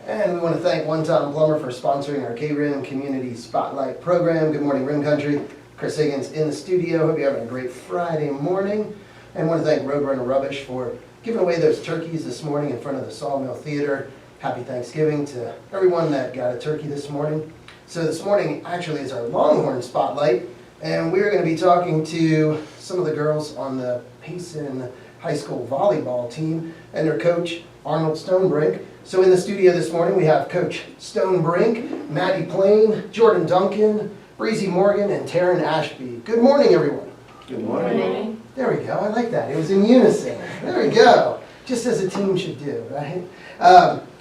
And we want to thank One Tom Plumber for sponsoring our KRIM Community Spotlight program. Good morning, Rim Country. Chris Higgins in the studio. Hope you're having a great Friday morning. And want to thank Roadrunner Rubbish for giving away those turkeys this morning in front of the Sawmill Theater. Happy Thanksgiving to everyone that got a turkey this morning. So this morning actually is our Longhorn Spotlight, and we're going to be talking to some of the girls on the Payson High School volleyball team and their coach, Arnold Stonebrink. So in the studio this morning we have Coach Stonebrink, Maddie Plain, Jordan Duncan, Breezy Morgan, and Taryn Ashby. Good morning, everyone. Good morning. There we go. I like that. It was in unison. There we go. Just as a team should do, right?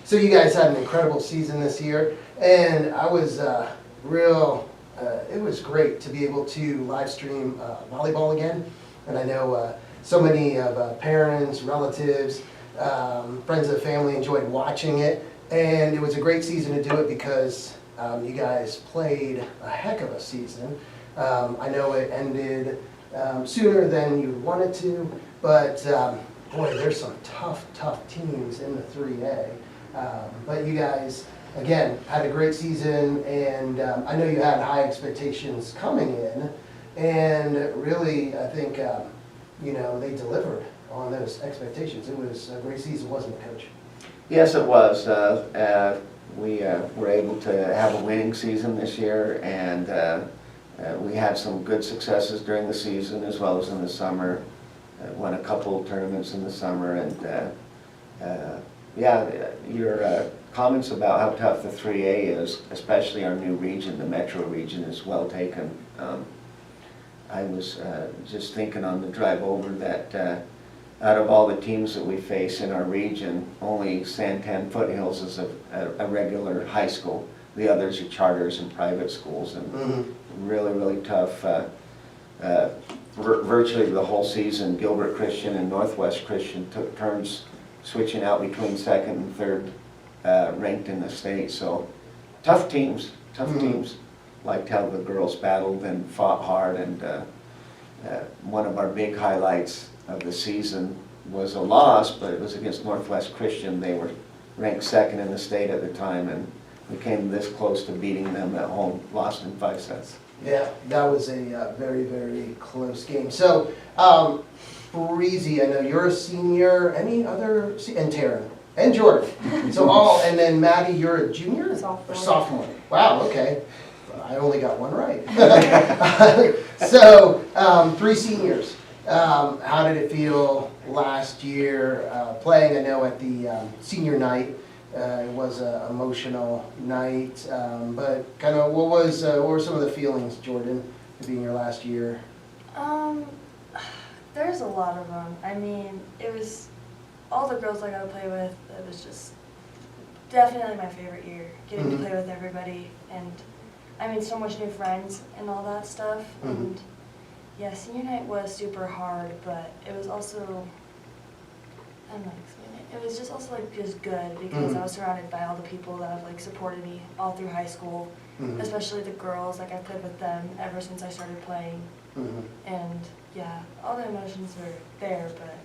So you guys had an incredible season this year, and I was it was great to be able to live stream volleyball again. And I know so many of parents, relatives, friends of the family enjoyed watching it, and it was a great season to do it because you guys played a heck of a season. I know it ended sooner than you wanted to, but boy, there's some tough teams in the 3A. But you guys, again, had a great season, and I know you had high expectations coming in, and really, I think, they delivered on those expectations. It was a great season, wasn't it, Coach? Yes, it was. We were able to have a winning season this year, and we had some good successes during the season as well as in the summer. Won a couple tournaments in the summer, and your comments about how tough the 3A is, especially our new region, the metro region, is well taken. I was just thinking on the drive over that out of all the teams that we face in our region, only Santan Foothills is a regular high school. The others are charters and private schools, and really tough. Virtually the whole season, Gilbert Christian and Northwest Christian took turns switching out between second and third ranked in the state. So tough teams. Liked how the girls battled and fought hard, and one of our big highlights of the season was a loss, but it was against Northwest Christian. They were ranked second in the state at the time, and we came this close to beating them at home, lost in 5 sets. Yeah, that was a very close game. So, Breezy, I know you're a senior. Any other, and Taryn, and Jordan. So and then Maddie, you're a junior? Sophomore. Or sophomore. Wow, okay. I only got one right. So, 3 seniors. How did it feel last year playing? I know at the senior night, it was an emotional night, but kind of what were some of the feelings, Jordan, being your last year? There's a lot of them. I mean, it was all the girls I got to play with. It was just definitely my favorite year, getting to play with everybody, and I mean, so much new friends and all that stuff. And yeah, senior night was super hard, but it was also, I don't know how to explain it. It was just also just good because I was surrounded by all the people that have supported me all through high school, especially the girls. I played with them ever since I started playing, and yeah, all the emotions were there. But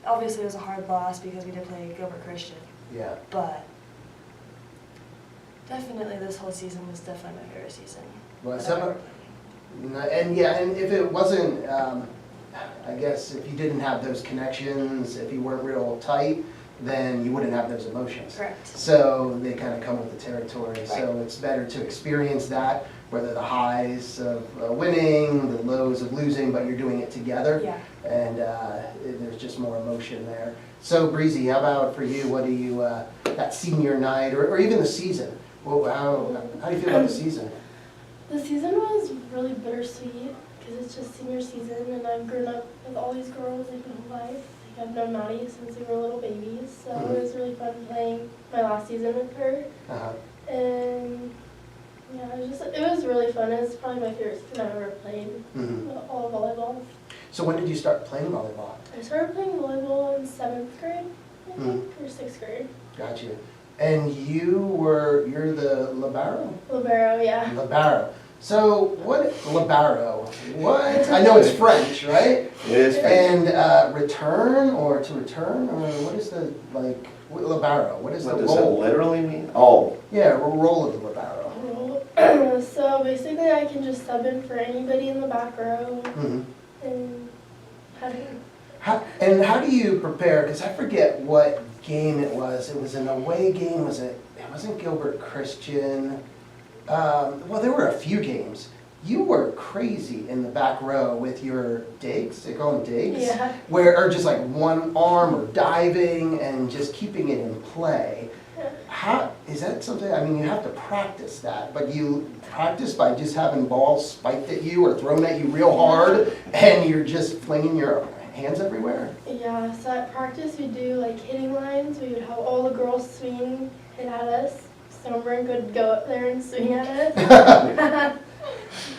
obviously, it was a hard loss because we did play Gilbert Christian. Yeah. But definitely, this whole season was definitely my favorite season. And if it wasn't, I guess if you didn't have those connections, if you weren't real tight, then you wouldn't have those emotions. Correct. So they kind of come with the territory. Right. So it's better to experience that, whether the highs of winning, the lows of losing, but you're doing it together. Yeah. And there's just more emotion there. So Breezy, how about for you? What do you, that senior night, or even the season? Well, how do you feel about the season? The season was really bittersweet because it's just senior season, and I've grown up with all these girls my whole life. I've known Maddie since we were little babies, so it was really fun playing my last season with her. And yeah, it was really fun. It was probably my favorite season I've ever played, all volleyball. So when did you start playing volleyball? I started playing volleyball in 7th grade, I think, or 6th grade. Gotcha. And you're the libero? Libero, yeah. Libero. So what, libero, what? I know it's French, right? It is French. And return or to return, or what is the, like, libero, what is the What does it role? literally mean? Oh, Yeah, role of the libero. So basically, I can just sub in for anybody in the back row Mhm. and have How do you prepare, because I forget what game it was an away game, it wasn't Gilbert Christian. Well, there were a few games. You were crazy in the back row with your digs, they call them digs? Yeah. Or just like one arm or diving and just keeping it in play. How, is that something, I mean, you have to practice that, but you practice by just having balls spiked at you or thrown at you real hard and you're just flinging your hands everywhere? Yeah, so at practice we do like hitting lines. We would have all the girls swing, hit at us. Someone would go up there and swing at us.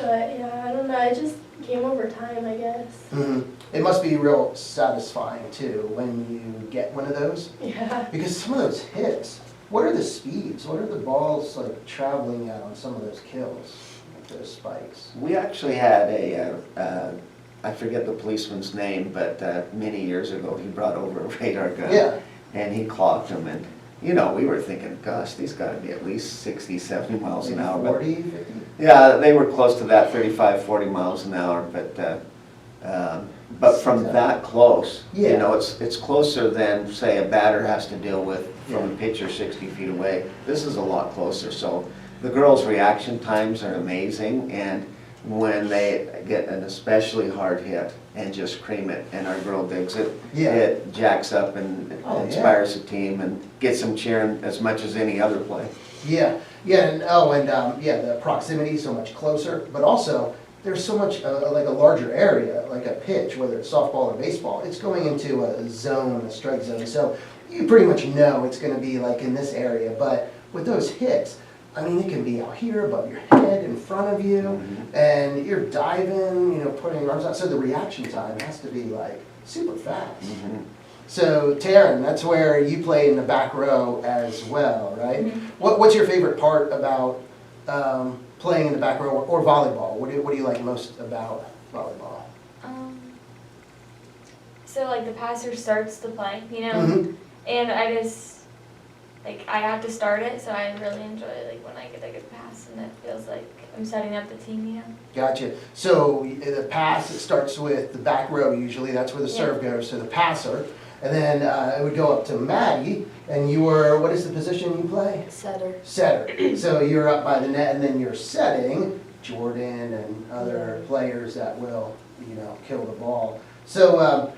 But yeah, I don't know. It just came over time, I guess. Mhm. It must be real satisfying too when you get one of those, Yeah. because some of those hits, what are the speeds? What are the balls like traveling at on some of those kills, like those spikes? we actually had I forget the policeman's name, but many years ago, he brought over a radar gun. Yeah. And he clocked them, and, you know, we were thinking, gosh, these gotta be at least 60, 70 miles an hour. But 40, 50? yeah, they were close to that, 35, 40 miles an hour, but from that close, you Yeah. know, it's closer than, say, a batter has to deal with from a pitcher 60 feet away. This is a lot closer, so the girls' reaction times are amazing, and when they get an especially hard hit and just cream it, and our girl digs it, Yeah. it jacks up and Oh, yeah. inspires the team and gets them cheering as much as any other play. Yeah, and yeah, the proximity is so much closer, but also there's so much like a larger area, like a pitch, whether it's softball or baseball, it's going into a zone, a strike zone, so you pretty much know it's gonna be like in this area, but with those hits, I mean, it can be out here above your head, in front of you, and you're diving, you know, putting your arms out, so the reaction time has to be like super fast. Mhm. So Taryn, that's where you play in the back row as well, right? What's your favorite part about playing in the back row or volleyball? What do you like most about volleyball? So like the passer starts the play, you know, Mhm. and I just like I have to start it, so I really enjoy like when I get a good pass, and it feels like I'm setting up the team, you know. Gotcha. So the pass, it starts with the back row usually, that's where the serve goes to the passer. And then it would go up to Maddie, and you were, what is the position you play? Setter. Setter. So you're up by the net, and then you're setting Jordan and other players that will, you know, kill the ball. So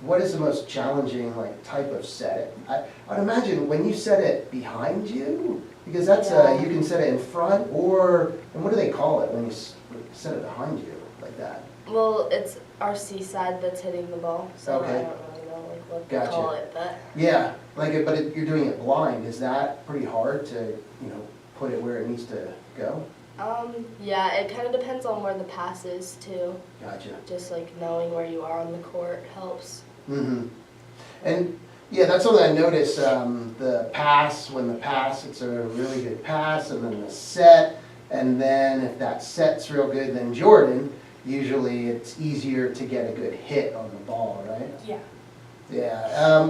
what is the most challenging like type of set? I'd imagine when you set it behind you, because that's you can set it in front, or and what do they call it when you set it behind you like that? Well, it's our C side that's hitting the ball, so Okay. I don't really know like what Gotcha. to call it, but Yeah, but you're doing it blind. Is that pretty hard to, you know, put it where it needs to go? yeah, it kind of depends on where the pass is too. Gotcha. Just like knowing where you are on the court helps. Mm-hmm. And yeah, that's something I noticed. The pass, when the pass, it's a really good pass, and then the set, and then if that set's real good, then Jordan, usually it's easier to get a good hit on the ball, right? Yeah. Yeah.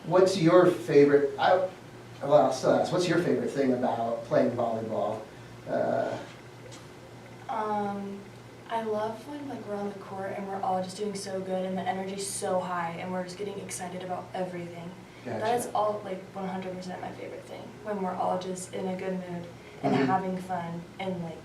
What's your favorite? I'll still ask. What's your favorite thing about playing volleyball? I love when like we're on the court and we're all just doing so good and the energy's so high and we're just getting excited about everything. Gotcha. That is all like 100% my favorite thing. When we're all just in a good mood and Mhm. having fun and like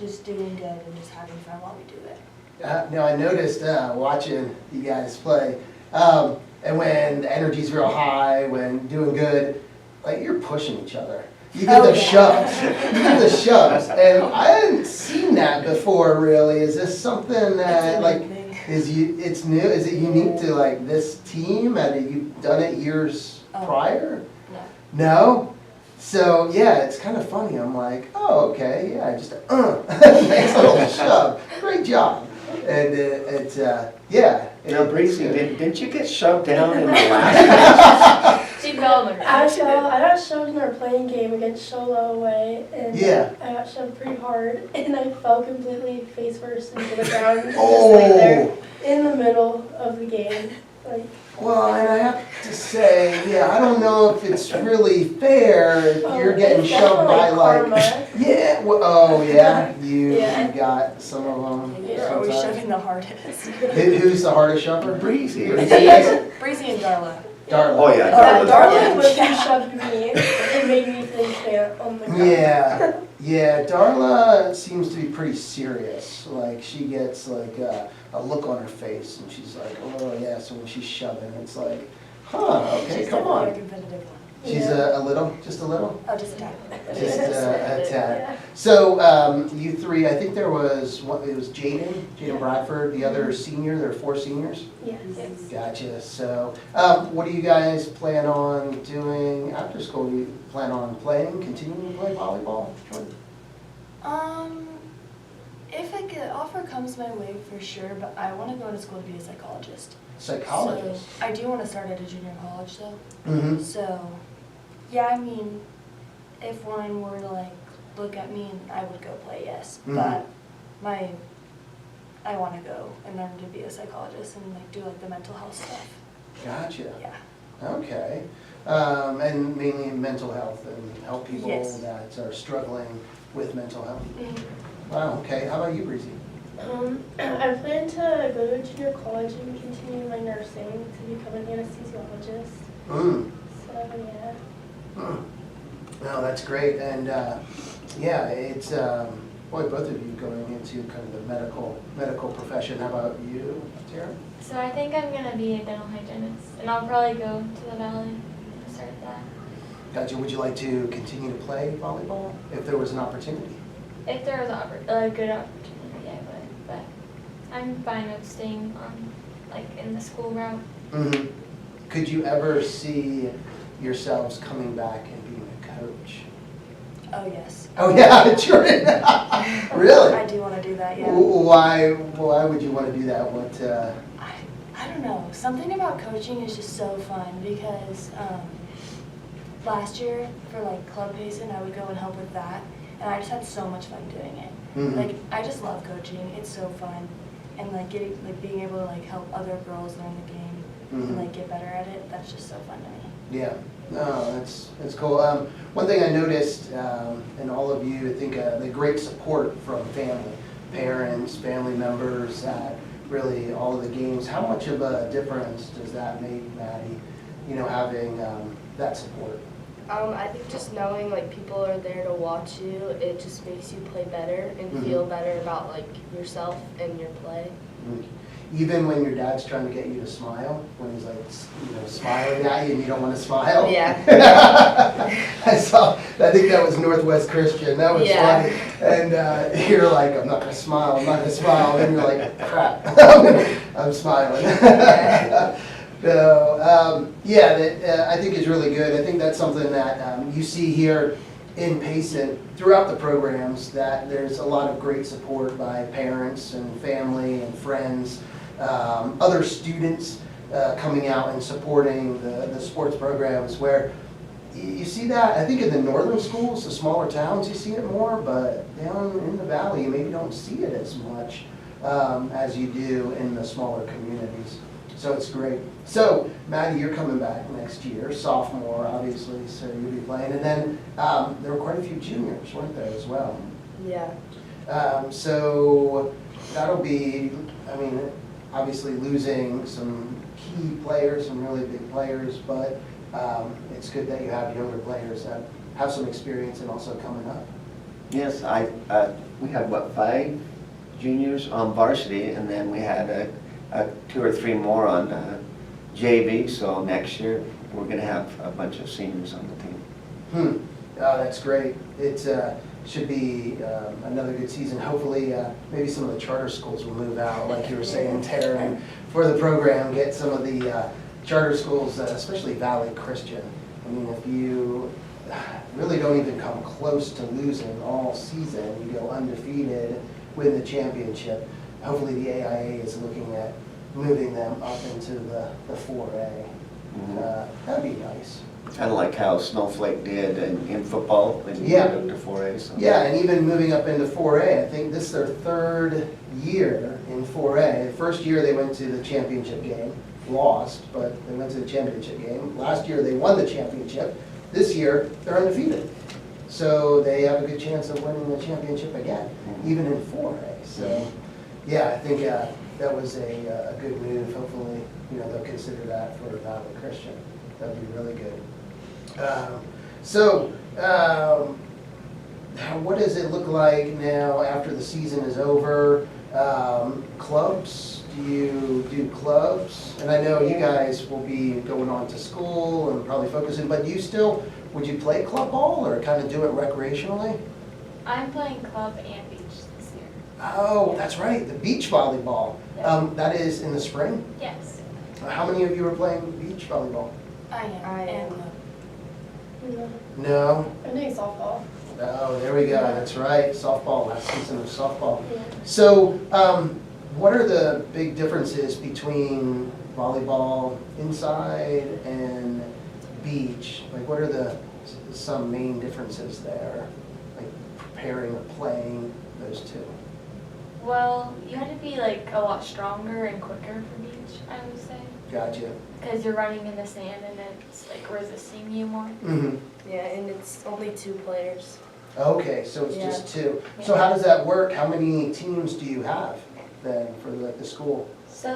just doing good and just having fun while we do it. Now I noticed watching you guys play, and when the energy's real high, when doing good, like you're pushing each other. You get the shoves. You get the shoves, and I hadn't seen that before. Really, is this something that like it's new? Is it unique to like this team? And you've done it years prior? No. No. So yeah, it's kind of funny. I'm like, oh okay, yeah, just nice little shove. Great job. And yeah. Now, Breezy, didn't you get shoved down in the last match? She fell on the ground. I got shoved in our playing game against Sholo away, and Yeah. I got shoved pretty hard, and I fell completely face first into the ground, just Oh. like there in the middle of the game. Like, Well, and I have to say, yeah, I don't know if it's really fair if you're getting it's shoved by definitely like, karma. yeah, well, oh yeah, you Yeah. got some of them. You're always sometimes. shoving the hardest. Who's the hardest shover? Breezy. Breezy and Darla. Darla. Oh, yeah. Darla Darla. was who shoved me and made me think that on the ground. Yeah, yeah, Darla seems to be pretty serious. Like, she gets like a look on her face and she's like, oh yeah, so when she's shoving, it's like, huh, okay, She's come definitely a on. competitive one. She's Yeah. a little, just a little? Oh, just a tad. Just a tad. Yeah. So, you three, I think there was, it was Jaden Bradford, the other senior, there are 4 seniors? Yes. Gotcha, so, what do you guys plan on doing after school? Do you plan on playing, continuing to play volleyball? Jordan? If like an offer comes my way for sure, but I want to go into school to be a psychologist. Psychologist? So I do want to start at a junior college though. Mm-hmm, So, yeah, I mean, if one were to like look at me, and I would go play, yes. Mhm. But I want to go and learn to be a psychologist and like do like the mental health stuff. gotcha, Yeah. okay. And mainly mental health and help people Yes. that are struggling with mental health. Mm-hmm. Wow, okay, how about you, Breezy? I plan to go to junior college and continue my nursing to become an anesthesiologist. Mm. So, yeah. No, that's great, and yeah, it's boy, both of you going into kind of the medical profession. How about you, Tara? So I think I'm gonna be a dental hygienist, and I'll probably go to the Valley and start that. Gotcha. Would you like to continue to play volleyball if there was an opportunity? If there was a good opportunity, I would. But I'm fine with staying on, like, in the school route. Mm-hmm. Could you ever see yourselves coming back and being a coach? Oh yes. Oh yeah, Jordan. Really? I do want to do that. Yeah. Why would you want to do that? What? I don't know. Something about coaching is just so fun because last year for like Club Payson, I would go and help with that, and I just had so much fun doing it. Mhm. Like I just love coaching. It's so fun, and like being able to like help other girls learn the game Mhm. and like get better at it. That's just so fun to me. Yeah, no, that's cool. One thing I noticed in all of you, I think the great support from family, parents, family members at really all of the games. How much of a difference does that make, Maddie, you know, having that support? I think just knowing like people are there to watch you, it just makes you play better and Mhm. feel better about like yourself and your play. Even when your dad's trying to get you to smile, when he's like, you know, smiling at you and you don't want to smile? Yeah. I think that was Northwest Christian, that was Yeah. funny. And you're like, I'm not gonna smile, I'm not gonna smile, and you're like, crap, I'm smiling. So, yeah, that I think is really good. I think that's something that you see here in Payson throughout the programs, that there's a lot of great support by parents and family and friends, other students coming out and supporting the sports programs, where you see that, I think in the northern schools, the smaller towns, you see it more, but down in the valley, you maybe don't see it as much as you do in the smaller communities. So it's great. So, Maddie, you're coming back next year, sophomore, obviously, so you'll be playing. And then there were quite a few juniors, weren't there, as well? Yeah. So that'll be, I mean, obviously losing some key players, some really big players, but it's good that you have younger players that have some experience and also coming up. Yes, we had, what, 5 juniors on varsity, and then we had 2 or 3 more on JV, so next year we're going to have a bunch of seniors on the team. Oh, that's great. It should be another good season. Hopefully, maybe some of the charter schools will move out, like you were saying, Tara, and for the program, get some of the charter schools, especially Valley Christian. I mean, if you really don't even come close to losing all season, you go undefeated, win the championship. Hopefully the AIA is looking at moving them up into the 4A. That'd be nice. Kind of like how Snowflake did in football, and Yeah. moved up to 4A. So. Yeah, and even moving up into 4A, I think this is their third year in 4A. The first year they went to the championship game, lost, but they went to the championship game. Last year they won the championship. This year they're undefeated. So they have a good chance of winning the championship again, even in 4A. So, yeah, I think that was a good move. Hopefully, they'll consider that for Valley Christian. That'd be really good. What does it look like now after the season is over? Clubs, do you do clubs? And I know you guys will be going on to school and probably focusing, but would you play club ball or kind of do it recreationally? I'm playing club and beach this year. Oh, that's right, the beach volleyball. That is in the spring? Yes. How many of you are playing beach volleyball? I am. I am. No? I'm doing softball. Oh, there we go, that's right, softball, last season of softball. Yeah. So, what are the big differences between volleyball inside and beach? Like, what are some main differences there? Like preparing or playing those two? Well, you have to be like a lot stronger and quicker for beach, I would say. Gotcha. Because you're running in the sand and it's like resisting you more. Mm-hmm. Yeah, and it's only 2 players. Okay, so it's just two. So how does that work? How many teams do you have then for the school? So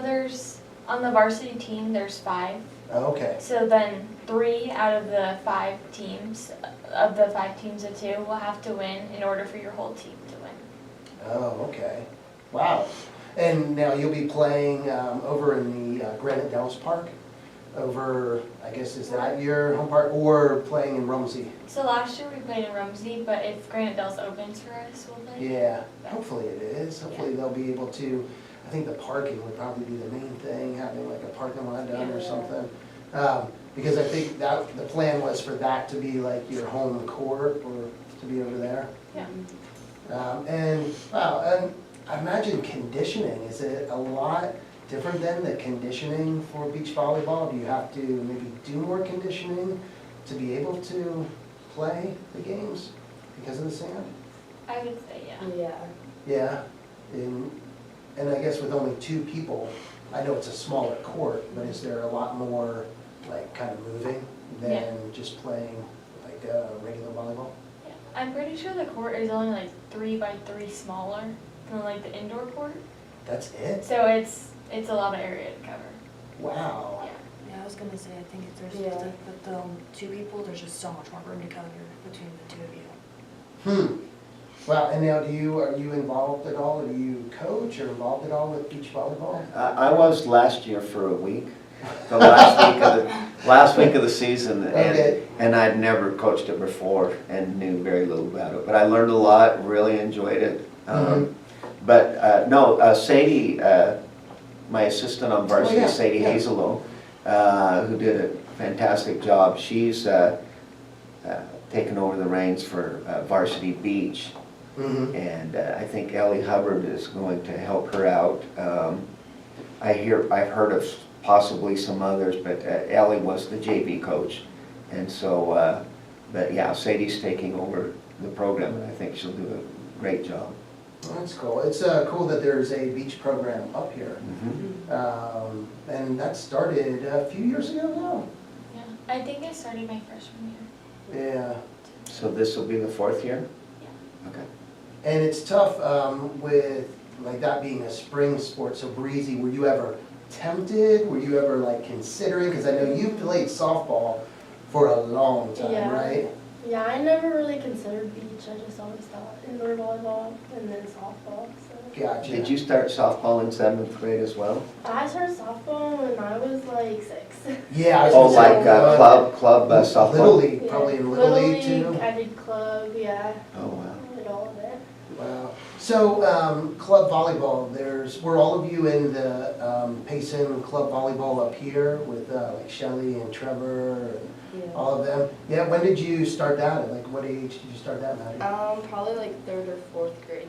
on the varsity team, there's 5. Okay, So then 3 out of the 5 teams, of the 5 teams of 2 will have to win in order for your whole team to win. oh, okay. Wow. And now you'll be playing over in the Granite Dells Park? Over, I guess, is that your home park, or playing in Rumsey? So last year we played in Rumsey, but if Granite Dells opens for us, we'll play. Yeah, hopefully it is. Hopefully they'll be able to, I think the parking would probably be the main thing, having like a parking lot done or something. Because I think that, the plan was for that to be like your home court, or to be over there. Yeah. And I imagine conditioning, is it a lot different than the conditioning for beach volleyball? Do you have to maybe do more conditioning to be able to play the games because of the sand? I would say, yeah. Yeah. Yeah, and I guess with only 2 people, I know it's a smaller court, but is there a lot more like kind of moving than Yeah. just playing like regular volleyball? Yeah. I'm pretty sure the court is only like 3 by 3 smaller than like the indoor court. That's it? So it's a lot of area to cover. Wow. Yeah. Yeah, I was gonna say, I think if there's, Yeah. with the 2 people, there's just so much more room to cover between the 2 of you. Wow, and now are you involved at all? Do you coach or involved at all with beach volleyball? I was last year for a week, the last week of the season, Okay. and I'd never coached it before and knew very little about it. But I learned a lot, really enjoyed it. Sadie, my assistant on varsity, yeah, Sadie yeah. Hazelow, who did a fantastic job. She's taken over the reins for varsity beach. And I think Ellie Hubbard is going to help her out. I've heard of possibly some others, but Ellie was the JV coach. And so, but yeah, Sadie's taking over the program, and I think she'll do a great job. That's cool. It's cool that there's a beach program up here. And that started a few years ago now. Yeah. I think I started my freshman year. Yeah. So this will be the 4th year? Yeah. Okay. And it's tough with like that being a spring sport, so breezy. Were you ever tempted? Were you ever like considering? Because I know you played softball for a long time, Yeah. right? Yeah, I never really considered beach. I just always thought indoor volleyball and then softball. So Gotcha. Did you start softball in 7th grade as well? I started softball when I was like 6. Yeah. I was Oh, gonna say, like club softball? Little League, Yeah. probably in Little League too. I did club, yeah. Oh, wow. I did all of it. Wow. So, club volleyball, were all of you in the Payson club volleyball up here with like Shelley and Trevor and Yeah. all of them? Yeah, when did you start that? At like what age did you start that, Maddie? Probably like 3rd or 4th grade.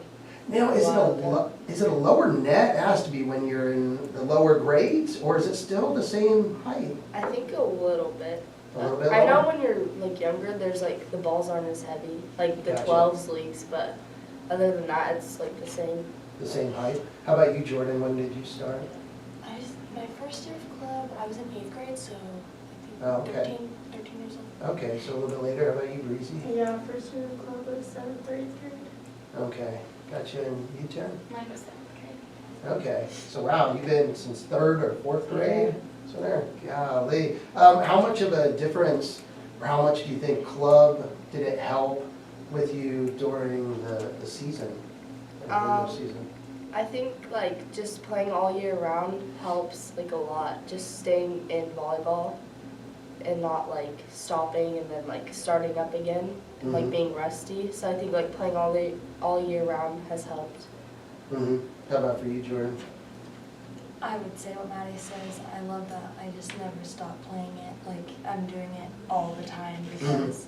Now, is it a lower net? It has to be when you're in the lower grades, or is it still the same height? I think a little bit. A little bit I know lower? when you're like younger, there's like the balls aren't as heavy, like the Gotcha. 12s leagues, but other than that, it's like the same. The same height? How about you, Jordan? When did you start? My first year of club, I was in 8th grade, so Oh, I think okay. 13 years old. Okay, so a little bit later. How about you, Breezy? Yeah, first year of club was 7th or 8th grade. Okay, gotcha. And you, Taryn? Mine was 7th grade. Okay, so wow, you've been since 3rd or 4th grade? So there, golly. How much of a difference, or how much do you think club did it help with you during the season? The regular season? I think like just playing all year round helps like a lot. Just staying in volleyball and not like stopping and then like starting up again, and, like Mhm. being rusty. So I think like playing all year round has helped. Mm-hmm. How about for you, Jordan? I would say what Maddie says. I love that I just never stop playing it. Like, I'm doing it all the time because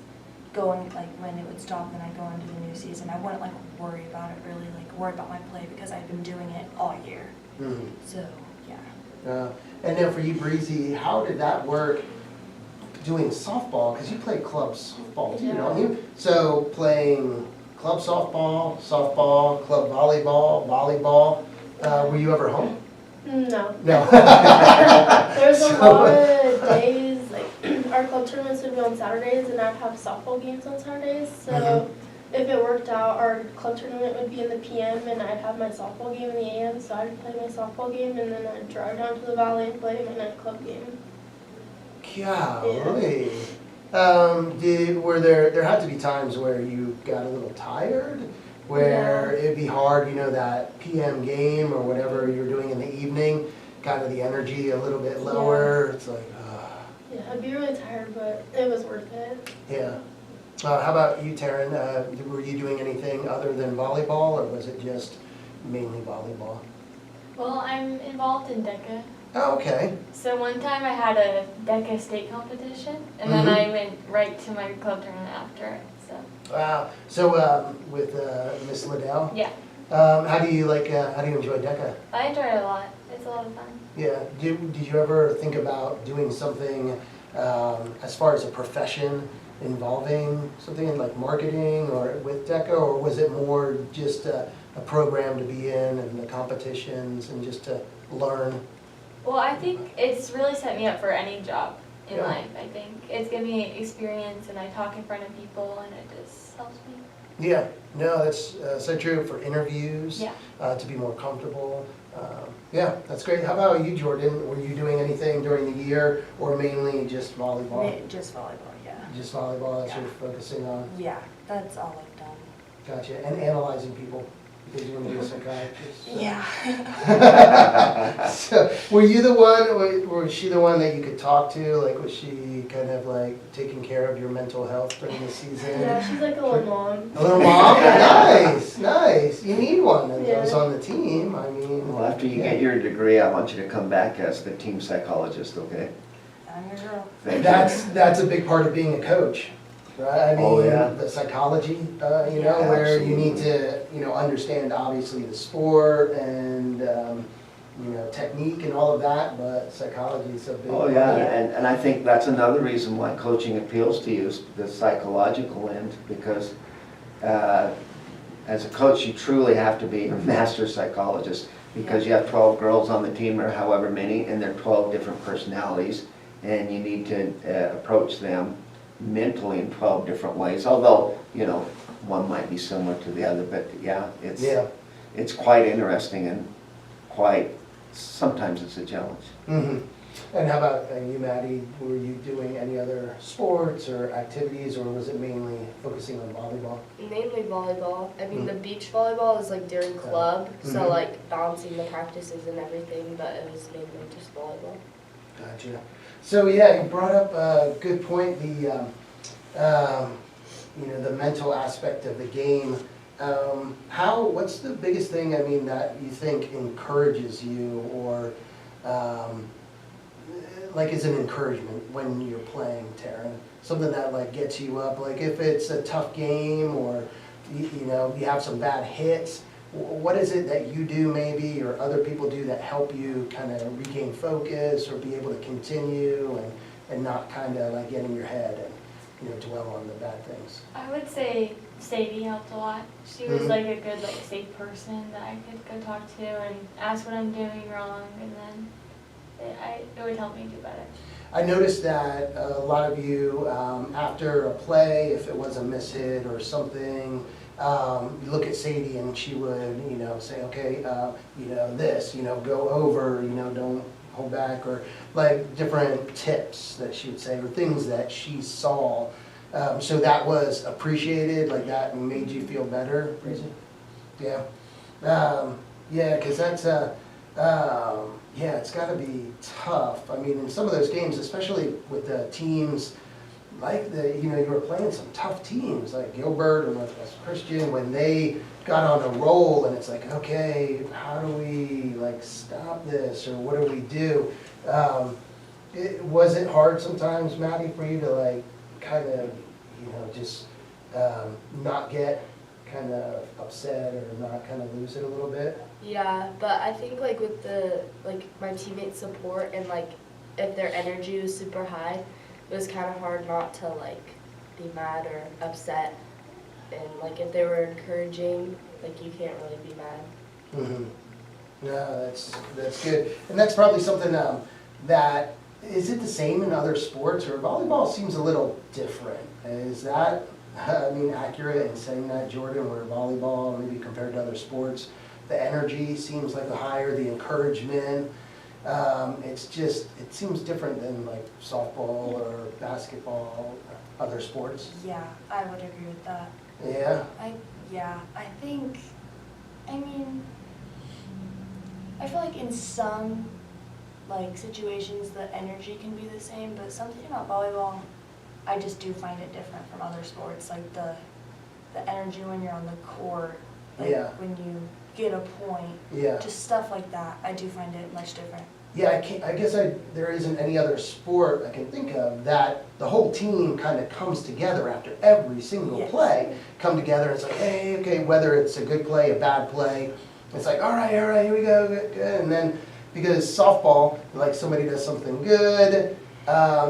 going, like, when it would stop and I go into the new season, I wouldn't, like, worry about it really, like, worry about my play because I've been doing it all year. Mm-hmm. So, yeah. And then for you, Breezy, how did that work doing softball? Because you play club softball too, don't you? So playing club softball, softball, club volleyball. Were you ever home? No. No. There's a So- lot of days, like, our club tournaments would be on Saturdays, and I'd have softball games on Saturdays, so Mhm. if it worked out, our club tournament would be in the PM, and I'd have my softball game in the AM, so I'd play my softball game, and then I'd drive down to the valley and play my night club game. Golly. Were there had to be times where you got a little tired? Where it'd be hard, that PM game or whatever you're doing in the evening, kind of the energy a little bit lower, it's like, Yeah, I'd be really tired, but it was worth it. yeah. How about you, Taryn? Were you doing anything other than volleyball, or was it just mainly volleyball? Well, I'm involved in DECA. Oh, okay. So one time I had a DECA state competition, and then Mhm. I went right to my club tournament after it. So Wow. So with Miss Liddell, yeah, how do you enjoy DECA? I enjoy it a lot. It's a lot of fun. Yeah. Did you ever think about doing something as far as a profession involving something like marketing or with DECA, or was it more just a program to be in and the competitions and just to learn? Well, I think it's really set me up for any job in Yeah. life. I think it's given me experience, and I talk in front of people, and it just helps me. Yeah. No, that's so true for interviews. Yeah. To be more comfortable. Yeah, that's great. How about you, Jordan? Were you doing anything during the year, or mainly just volleyball? Just volleyball, yeah. Just volleyball, that's what you're focusing on. Yeah, that's all I've done. Gotcha. And analyzing people, because you want to be a psychiatrist. So. Yeah. So, were you the one, was she the one that you could talk to? Like, was she kind of like taking care of your mental health during the season? Yeah, she's like a little mom. A little mom? Nice, nice. You need one of Yeah. those on the team. I mean. Well, after you get your degree, I want you to come back as the team psychologist, okay? I'm your girl. Thank you. That's a big part of being a coach, right? I mean, Oh, yeah. the psychology, Yeah, where you need absolutely. to, understand obviously the sport and, technique and all of that, but psychology is so big. Oh, yeah, and I think that's another reason why coaching appeals to you, is the psychological end, because as a coach, you truly have to be a master psychologist, because you have 12 girls on the team, or however many, and they're 12 different personalities, and you need to approach them mentally in 12 different ways, although, one might be similar to the other, but yeah, it's quite interesting and sometimes it's a challenge. Mhm. And how about you, Maddie? Were you doing any other sports or activities, or was it mainly focusing on volleyball? Mainly volleyball. I mean, the beach volleyball is like during club, so Mhm. like balancing the practices and everything, but it was mainly just volleyball. Gotcha. So yeah, you brought up a good point, the mental aspect of the game. What's the biggest thing, that you think encourages you, or like is an encouragement when you're playing, Taryn? Something that like gets you up, like if it's a tough game, or you have some bad hits, what is it that you do maybe, or other people do that help you kind of regain focus or be able to continue and not kind of like get in your head and, you know, dwell on the bad things? I would say Sadie helped a lot. She was Mhm. like a good, like, safe person that I could go talk to and ask what I'm doing wrong, and then it would help me do better. I noticed that a lot of you, after a play, if it was a mishit or something, you look at Sadie and she would, you know, say, okay, you know, this, you know, go over, you know, don't hold back, or like different tips that she would say, or things that she saw. So that was appreciated, like that made you feel better, Breezy? Yeah. Yeah, because that's yeah, it's got to be tough. I mean, in some of those games, especially with the teams like you know, you were playing some tough teams like Gilbert or Northwest Christian, when they got on a roll and it's like, okay, how do we like stop this, or what do we do? Was it hard sometimes, Maddie, for you to like kind of, you know, just not get kind of upset or not kind of lose it a little bit? Yeah, but I think like with the my teammates' support and like if their energy was super high, it was kind of hard not to like be mad or upset. And like if they were encouraging, like you can't really be mad. Mm-hmm. No, that's good, and that's probably something that is it the same in other sports, or volleyball seems a little different? Is that I mean accurate in saying that, Jordan? Where volleyball maybe compared to other sports, the energy seems like a higher, the encouragement. It's just, it seems different than like softball or basketball, other sports. Yeah, I would agree with that. Yeah? I think, I mean, I feel like in some like situations the energy can be the same, but something about volleyball, I just do find it different from other sports. Like the energy when you're on the court, like Yeah. when you get a point, Yeah. just stuff like that. I do find it much different. Yeah, I guess there isn't any other sport I can think of that the whole team kind of comes together after every single Yes. play. Come together and it's like, hey, okay, whether it's a good play, a bad play, it's like, all right, here we go, good, good. And then, because softball, like somebody does something good,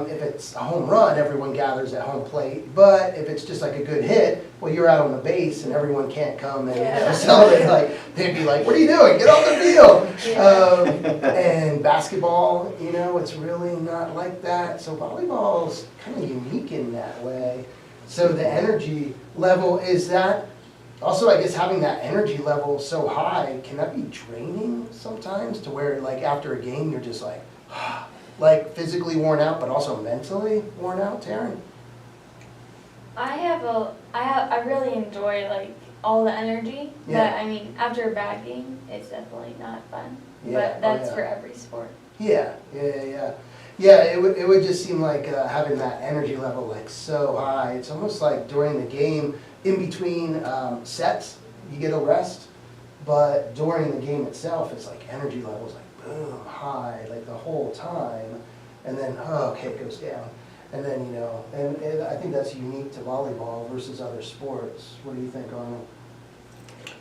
if it's a home run, everyone gathers at home plate. But if it's just like a good hit, well, you're out on the base and everyone can't come and you know, celebrate. Like they'd be like, "What are you doing? Get off the field!" And basketball, you know, it's really not like that. So volleyball's kind of unique in that way. So the energy level is that. Also, I guess having that energy level so high, can that be draining sometimes? To where like after a game, you're just like physically worn out, but also mentally worn out, Taryn? I really enjoy like all the energy, Yeah. but I mean after a bad game, it's definitely not fun. Yeah, But that's yeah. for every sport. Yeah, it would just seem like having that energy level like so high. It's almost like during the game, in between sets, you get a rest, but during the game itself, it's like energy levels like boom, high, like the whole time, and then, oh, okay, it goes down. And then, you know, and I think that's unique to volleyball versus other sports. What do you think, Arnold?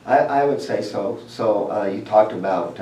I would say so. So you talked about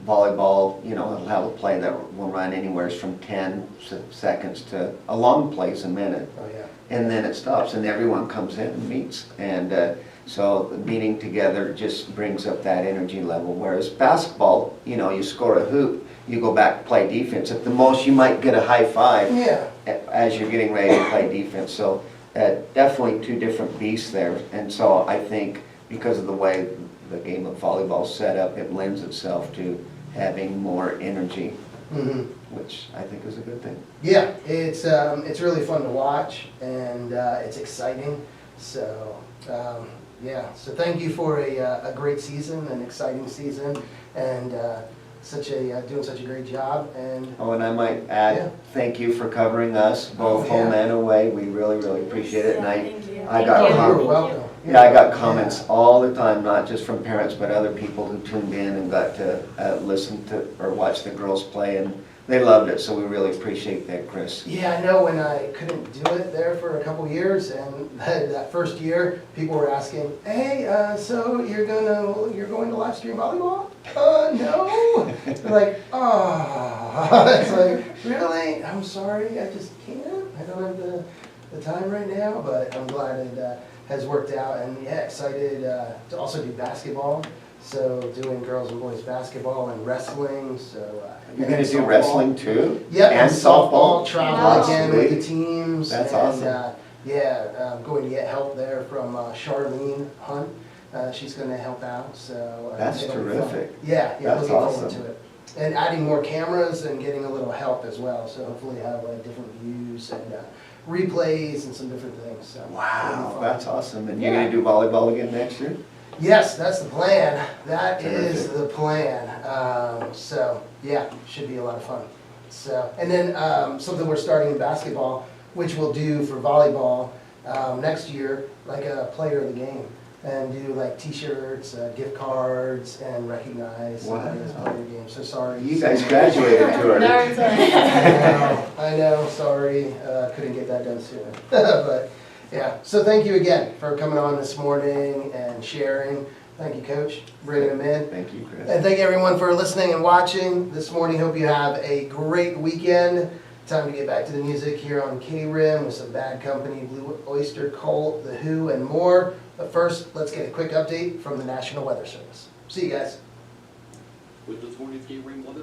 volleyball, you know, it'll have a play that will run anywhere from 10 seconds to a long play's a minute. Oh, yeah. And then it stops and everyone comes in and meets. And so the meeting together just brings up that energy level. Whereas basketball, you know, you score a hoop, you go back, play defense. At the most, you might get a high five Yeah. as you're getting ready to play defense. So definitely two different beasts there. And so I think because of the way the game of volleyball is set up, it lends itself to having more energy, Mm-hmm. which I think is a good thing. Yeah, it's really fun to watch, and it's exciting. So yeah, so thank you for a great season, an exciting season, and doing such a great job. And Oh, and I might add, Yeah. thank you for covering us, both Oh, home yeah. and away. We really, really appreciate it. And Thank you. I got Thank you. you're com- welcome. yeah, I got comments all the time, not just from parents, but other people who tuned in and got to listen to or watch the girls play. And they loved it, so we really appreciate that, Chris. Yeah, I know when I couldn't do it there for a couple years, and that first year, people were asking, hey, so you're going to live stream volleyball? No. They're like, oh. It's like, really? I'm sorry, I just can't. I don't have the time right now, but I'm glad it has worked out, and yeah, excited to also do basketball. So doing girls and boys basketball and wrestling, so. You're gonna and do softball. wrestling too? Yep, and softball, Wow. travel again with the Sweet. teams. That's and, awesome. Yeah, I'm going to get help there from Charlene Hunt. She's gonna help out, so. That's it'll be fun. terrific. Yeah, That's looking forward awesome. to it. And adding more cameras and getting a little help as well, so hopefully have like different views and replays and some different things, so. it'll be Wow, fun. that's awesome. And you're Yeah. gonna do volleyball again next year? Yes, that's the plan. That is Terrific. the plan. So, yeah, should be a lot of fun. So, and then something we're starting in basketball, which we'll do for volleyball next year, like a player of the game. And do like t-shirts, gift cards, and recognize somebody as player of the game. So sorry. You guys graduated too early. No, it's all right. I know, sorry, couldn't get that done sooner. But, yeah, so thank you again for coming on this morning and sharing. Thank you, Coach, bringing them in. Thank you, Chris. And thank everyone for listening and watching this morning. Hope you have a great weekend. Time to get back to the music here on KRIM with some Bad Company, Blue Oyster Cult, The Who, and more. But first, let's get a quick update from the National Weather Service. See you guys. With this morning's KRIM weather